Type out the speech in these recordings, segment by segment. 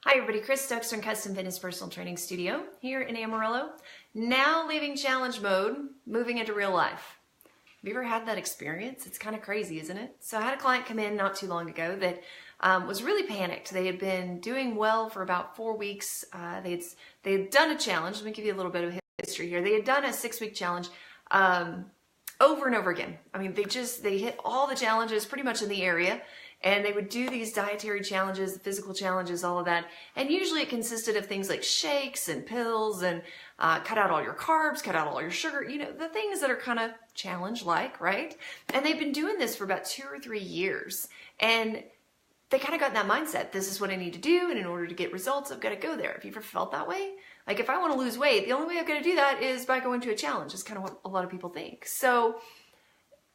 Hi everybody, Chris Stokes from Custom Fitness Personal Training Studio here in Amarillo. Now leaving challenge mode, moving into real life. Have you ever had that experience? It's kind of crazy, isn't it? So I had a client come in not too long ago that was really panicked. They had been doing well for about 4 weeks. They had done a challenge. Let me give you a little bit of history here. They had done a 6-week challenge over and over again. I mean, they hit all the challenges pretty much in the area. And they would do these dietary challenges, the physical challenges, all of that. And usually it consisted of things like shakes and pills and cut out all your carbs, cut out all your sugar, you know, the things that are kind of challenge-like, right? And they've been doing this for about 2 or 3 years. And they kind of got in that mindset. This is what I need to do. And in order to get results, I've got to go there. Have you ever felt that way? Like if I want to lose weight, the only way I've got to do that is by going to a challenge. That's kind of what a lot of people think. So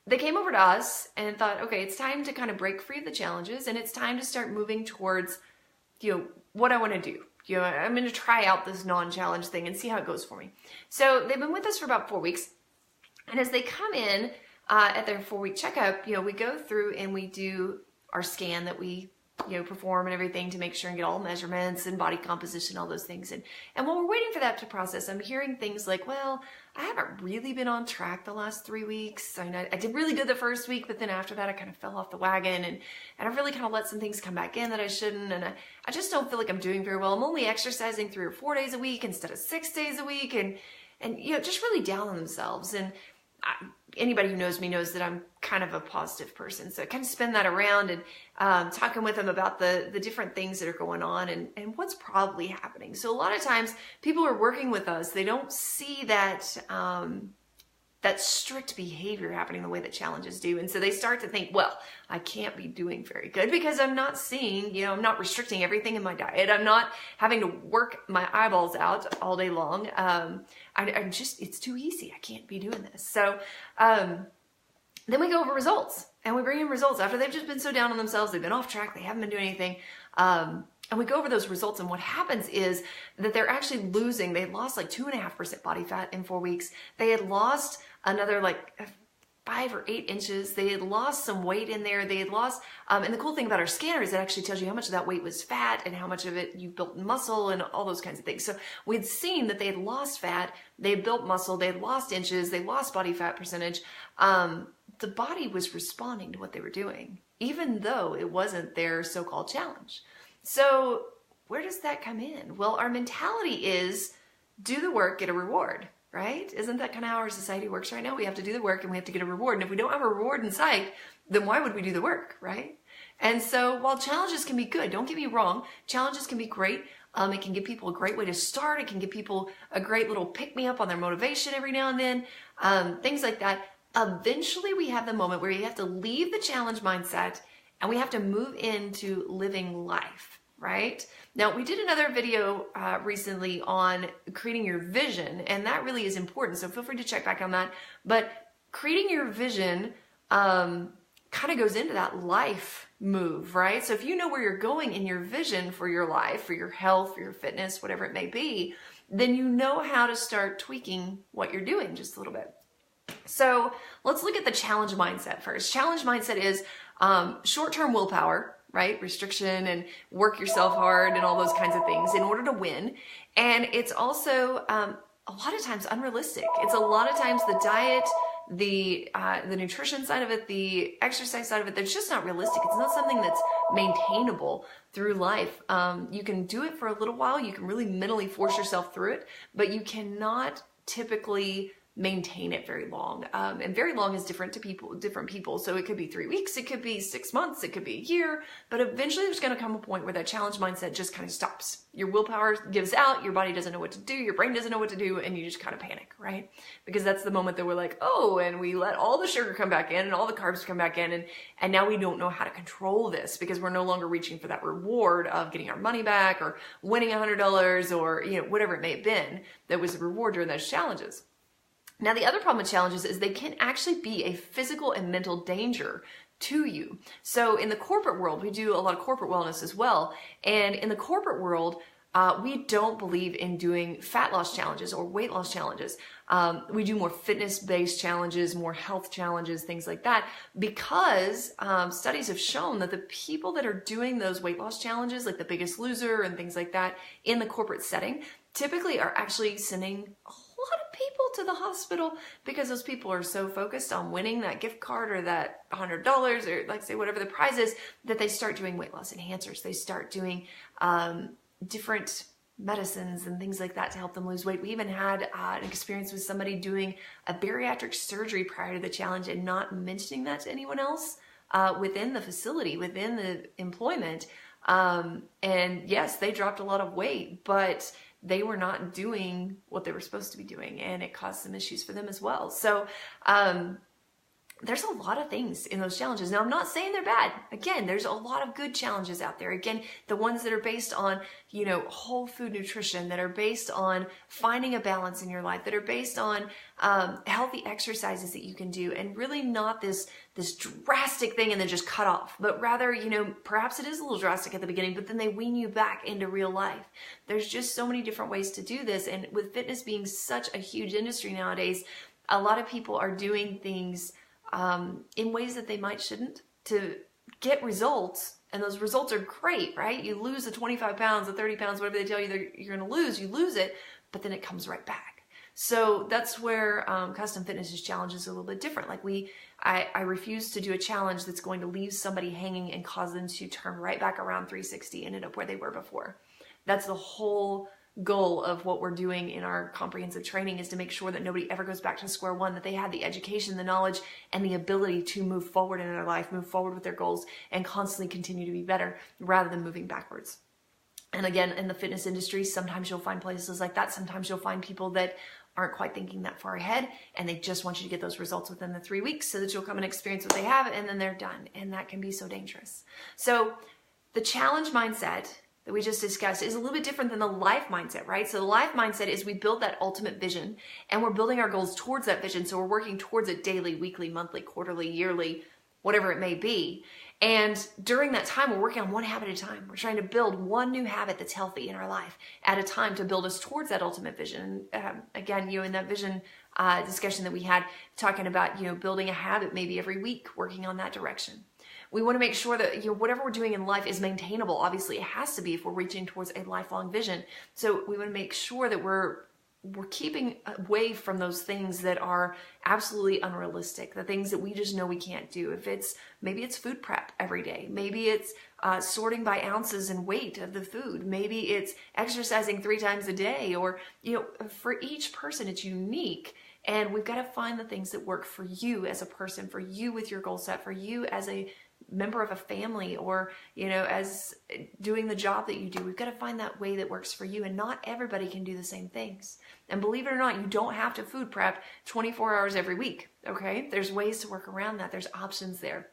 they came over to us and thought, okay, it's time to kind of break free of the challenges and it's time to start moving towards, what I want to do. I'm going to try out this non-challenge thing and see how it goes for me. So they've been with us for about 4 weeks. And as they come in at their 4-week checkup, we go through and we do our scan that we perform and everything to make sure and get all measurements and body composition, all those things. And while we're waiting for that to process, I'm hearing things like, well, I haven't really been on track the last 3 weeks. I did really good the first week, but then after that, I kind of fell off the wagon and I've really kind of let some things come back in that I shouldn't. And I just don't feel like I'm doing very well. I'm only exercising 3 or 4 days a week instead of 6 days a week. And just really down on themselves. And anybody who knows me knows that I'm kind of a positive person. So I kind of spin that around and talking with them about the different things that are going on and what's probably happening. So a lot of times people are working with us, they don't see that that strict behavior happening the way that challenges do. And so they start to think, well, I can't be doing very good because I'm not seeing, I'm not restricting everything in my diet. I'm not having to work my eyeballs out all day long. It's too easy. I can't be doing this. So then we go over results and we bring in results after they've just been so down on themselves. They've been off track. They haven't been doing anything. And we go over those results, and what happens is that they're actually losing. They lost like 2.5% body fat in 4 weeks. They had lost another like 5 or 8 inches. They had lost some weight in there. They had lost, and the cool thing about our scanner is it actually tells you how much of that weight was fat and how much of it you built muscle and all those kinds of things. So we'd seen that they had lost fat, they had built muscle, they had lost inches, they lost body fat percentage. The body was responding to what they were doing, even though it wasn't their so-called challenge. So where does that come in? Well, our mentality is do the work, get a reward, right? Isn't that kind of how our society works right now? We have to do the work and we have to get a reward. And if we don't have a reward in sight, then why would we do the work, right? And so while challenges can be good, don't get me wrong, challenges can be great. It can give people a great way to start. It can give people a great little pick-me-up on their motivation every now and then, things like that. Eventually we have the moment where you have to leave the challenge mindset and we have to move into living life, right? Now, we did another video recently on creating your vision, and that really is important, so feel free to check back on that. But creating your vision kind of goes into that life move, right? So if you know where you're going in your vision for your life, for your health, for your fitness, whatever it may be, then you know how to start tweaking what you're doing just a little bit. So let's look at the challenge mindset first. Challenge mindset is short-term willpower, right? Restriction and work yourself hard and all those kinds of things in order to win. And it's also a lot of times unrealistic. It's a lot of times the diet, the nutrition side of it, the exercise side of it, that's just not realistic. It's not something that's maintainable through life. You can do it for a little while. You can really mentally force yourself through it, but you cannot typically maintain it very long. And very long is different people. So it could be 3 weeks, it could be 6 months, it could be a year, but eventually there's going to come a point where that challenge mindset just kind of stops. Your willpower gives out, your body doesn't know what to do, your brain doesn't know what to do, and you just kind of panic, right? Because that's the moment that we're like, oh, and we let all the sugar come back in and all the carbs come back in, and now we don't know how to control this because we're no longer reaching for that reward of getting our money back or winning $100 or whatever it may have been that was the reward during those challenges. Now, the other problem with challenges is they can actually be a physical and mental danger to you. So in the corporate world, we do a lot of corporate wellness as well. And in the corporate world, we don't believe in doing fat loss challenges or weight loss challenges. We do more fitness-based challenges, more health challenges, things like that, because studies have shown that the people that are doing those weight loss challenges, like the Biggest Loser and things like that, in the corporate setting, typically are actually sending a lot of people to the hospital because those people are so focused on winning that gift card or that $100 or, like, say, whatever the prize is, that they start doing weight loss enhancers. They start doing different medicines and things like that to help them lose weight. We even had an experience with somebody doing a bariatric surgery prior to the challenge and not mentioning that to anyone else within the facility, within the employment. And yes, they dropped a lot of weight, but they were not doing what they were supposed to be doing, and it caused some issues for them as well. So there's a lot of things in those challenges. Now, I'm not saying they're bad. Again, there's a lot of good challenges out there. Again, the ones that are based on, whole food nutrition, that are based on finding a balance in your life, that are based on healthy exercises that you can do, and really not this drastic thing and then just cut off, but rather, perhaps it is a little drastic at the beginning, but then they wean you back into real life. There's just so many different ways to do this. And with fitness being such a huge industry nowadays, a lot of people are doing things in ways that they shouldn't to get results. And those results are great, right? You lose the 25 pounds, the 30 pounds, whatever they tell you you're going to lose, you lose it, but then it comes right back. So that's where Custom Fitness's challenge is a little bit different. Like I refuse to do a challenge that's going to leave somebody hanging and cause them to turn right back around 360 and end up where they were before. That's the whole goal of what we're doing in our comprehensive training, is to make sure that nobody ever goes back to square one, that they have the education, the knowledge, and the ability to move forward in their life, move forward with their goals, and constantly continue to be better rather than moving backwards. And again, in the fitness industry, sometimes you'll find places like that. Sometimes you'll find people that aren't quite thinking that far ahead, and they just want you to get those results within the 3 weeks so that you'll come and experience what they have, and then they're done. And that can be so dangerous. So the challenge mindset that we just discussed is a little bit different than the life mindset, right? So the life mindset is we build that ultimate vision, and we're building our goals towards that vision. So we're working towards it daily, weekly, monthly, quarterly, yearly, whatever it may be. And during that time, we're working on one habit at a time. We're trying to build one new habit that's healthy in our life at a time to build us towards that ultimate vision. Again, in that vision discussion that we had, talking about, building a habit maybe every week, working on that direction. We want to make sure that whatever we're doing in life is maintainable. Obviously, it has to be if we're reaching towards a lifelong vision. So we want to make sure that we're keeping away from those things that are absolutely unrealistic, the things that we just know we can't do. Maybe it's food prep every day. Maybe it's sorting by ounces and weight of the food. Maybe it's exercising 3 times a day, or, for each person, it's unique. And we've got to find the things that work for you as a person, for you with your goal set, for you as a member of a family, or, as doing the job that you do. We've got to find that way that works for you, and not everybody can do the same things. And believe it or not, you don't have to food prep 24 hours every week, okay? There's ways to work around that. There's options there.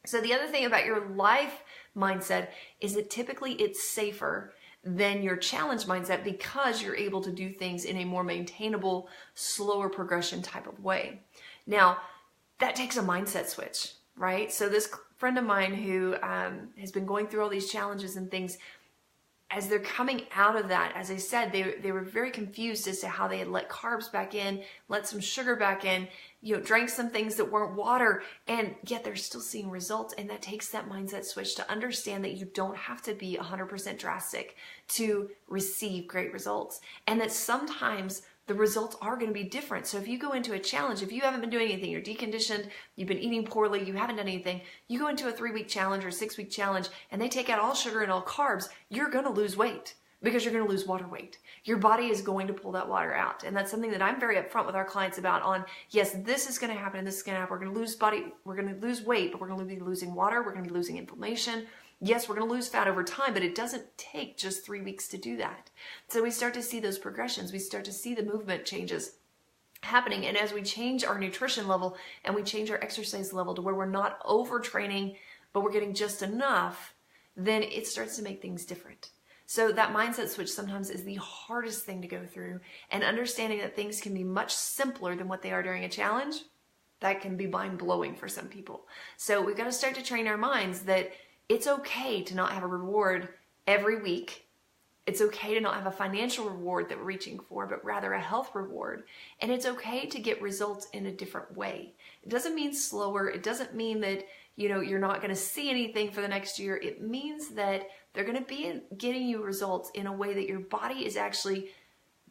So the other thing about your life mindset is that typically it's safer than your challenge mindset, because you're able to do things in a more maintainable, slower progression type of way. Now, that takes a mindset switch, right? So this friend of mine who has been going through all these challenges and things, as they're coming out of that, as I said, they were very confused as to how they had let carbs back in, let some sugar back in, drank some things that weren't water, and yet they're still seeing results. And that takes that mindset switch to understand that you don't have to be 100% drastic to receive great results, and that sometimes the results are going to be different. So if you go into a challenge, if you haven't been doing anything, you're deconditioned, you've been eating poorly, you haven't done anything, you go into a 3-week challenge or 6-week challenge, and they take out all sugar and all carbs, you're going to lose weight, because you're going to lose water weight. Your body is going to pull that water out. And that's something that I'm very upfront with our clients about on, yes, this is going to happen, and this is going to happen. We're going to lose weight, but we're going to be losing water, we're going to be losing inflammation. Yes, we're going to lose fat over time, but it doesn't take just 3 weeks to do that. So we start to see those progressions. We start to see the movement changes happening. And as we change our nutrition level and we change our exercise level to where we're not overtraining, but we're getting just enough, then it starts to make things different. So that mindset switch sometimes is the hardest thing to go through, and understanding that things can be much simpler than what they are during a challenge, that can be mind-blowing for some people. So we've got to start to train our minds that it's okay to not have a reward every week, It's okay to not have a financial reward that we're reaching for, but rather a health reward. And it's okay to get results in a different way. It doesn't mean slower. It doesn't mean that, you're not going to see anything for the next year. It means that they're going to be getting you results in a way that your body is actually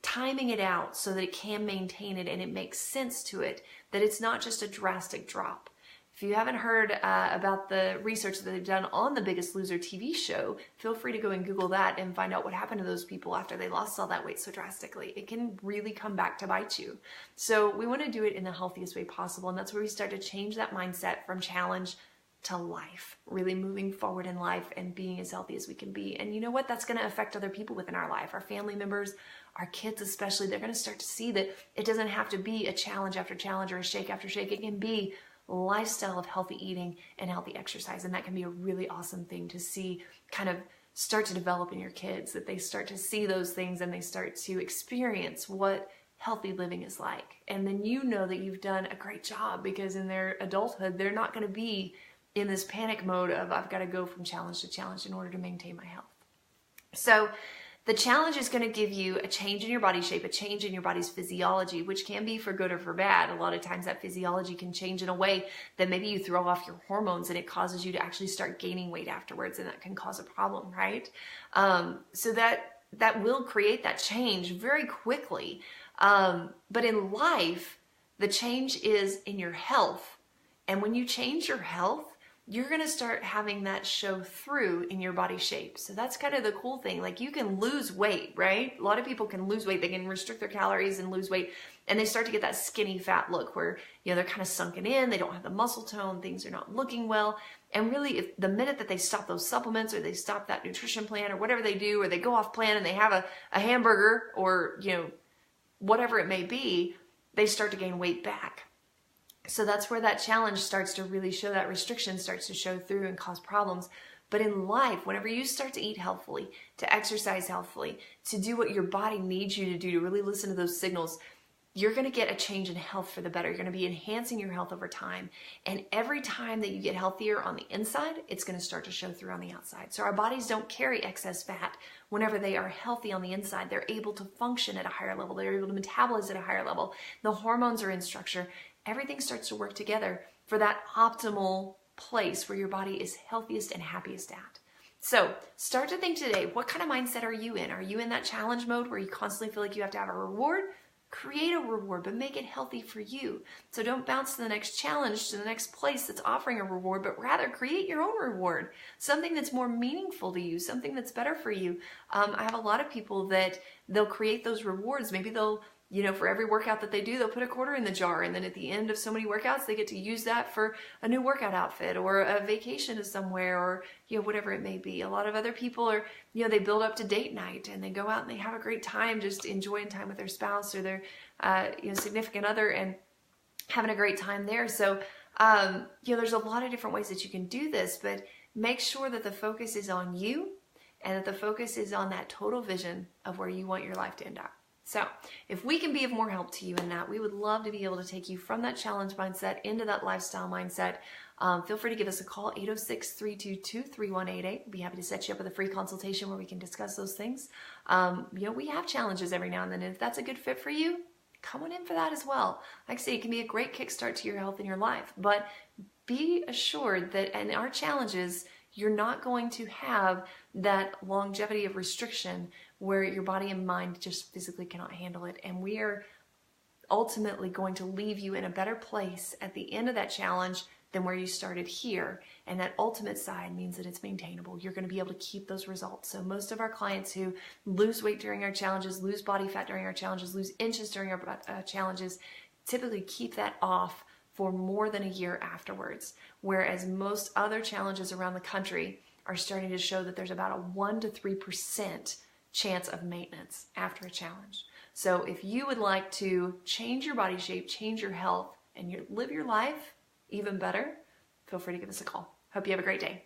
timing it out so that it can maintain it and it makes sense to it, that it's not just a drastic drop. If you haven't heard about the research that they've done on The Biggest Loser TV show, feel free to go and Google that and find out what happened to those people after they lost all that weight so drastically. It can really come back to bite you. So we want to do it in the healthiest way possible, and that's where we start to change that mindset from challenge to life, really moving forward in life and being as healthy as we can be. And you know what? That's going to affect other people within our life, our family members, our kids especially. They're going to start to see that it doesn't have to be a challenge after challenge or a shake after shake. It can be lifestyle of healthy eating and healthy exercise. And that can be a really awesome thing to see kind of start to develop in your kids, that they start to see those things and they start to experience what healthy living is like. And then you know that you've done a great job, because in their adulthood, they're not going to be in this panic mode of I've got to go from challenge to challenge in order to maintain my health. So the challenge is going to give you a change in your body shape, a change in your body's physiology, which can be for good or for bad. A lot of times that physiology can change in a way that maybe you throw off your hormones and it causes you to actually start gaining weight afterwards, and that can cause a problem, right? So that will create that change very quickly. But in life, the change is in your health. And when you change your health, you're going to start having that show through in your body shape. So that's kind of the cool thing. Like, you can lose weight, right? A lot of people can lose weight. They can restrict their calories and lose weight, and they start to get that skinny fat look where, they're kind of sunken in. They don't have the muscle tone. Things are not looking well. And really, if the minute that they stop those supplements, or they stop that nutrition plan, or whatever they do, or they go off plan and they have a hamburger, or, whatever it may be, they start to gain weight back. So that's where that challenge starts to really show, that restriction starts to show through and cause problems. But in life, whenever you start to eat healthfully, to exercise healthfully, to do what your body needs you to do, to really listen to those signals, you're going to get a change in health for the better. You're going to be enhancing your health over time. And every time that you get healthier on the inside, it's going to start to show through on the outside. So our bodies don't carry excess fat. Whenever they are healthy on the inside, they're able to function at a higher level. They're able to metabolize at a higher level. The hormones are in structure. Everything starts to work together for that optimal place where your body is healthiest and happiest at. So start to think today, what kind of mindset are you in? Are you in that challenge mode where you constantly feel like you have to have a reward? Create a reward, but make it healthy for you. So don't bounce to the next challenge, to the next place that's offering a reward, but rather create your own reward, something that's more meaningful to you, something that's better for you. I have a lot of people that they'll create those rewards. Maybe they'll, for every workout that they do, they'll put a quarter in the jar. And then at the end of so many workouts, they get to use that for a new workout outfit or a vacation to somewhere, or, whatever it may be. A lot of other people are, they build up to date night and they go out and they have a great time, just enjoying time with their spouse or their, significant other, and having a great time there. So, there's a lot of different ways that you can do this, but make sure that the focus is on you and that the focus is on that total vision of where you want your life to end up. So if we can be of more help to you in that, we would love to be able to take you from that challenge mindset into that lifestyle mindset. Feel free to give us a call, 806-322-3188. We'd be happy to set you up with a free consultation where we can discuss those things. We have challenges every now and then, and if that's a good fit for you, come on in for that as well. Like I say, it can be a great kickstart to your health and your life, but be assured that in our challenges, you're not going to have that longevity of restriction where your body and mind just physically cannot handle it. And we are ultimately going to leave you in a better place at the end of that challenge than where you started here. And that ultimate side means that it's maintainable. You're going to be able to keep those results. So most of our clients who lose weight during our challenges, lose body fat during our challenges, lose inches during our challenges, typically keep that off for more than a year afterwards. Whereas most other challenges around the country are starting to show that there's about a 1 to 3% chance of maintenance after a challenge. So if you would like to change your body shape, change your health, and live your life even better, feel free to give us a call. Hope you have a great day.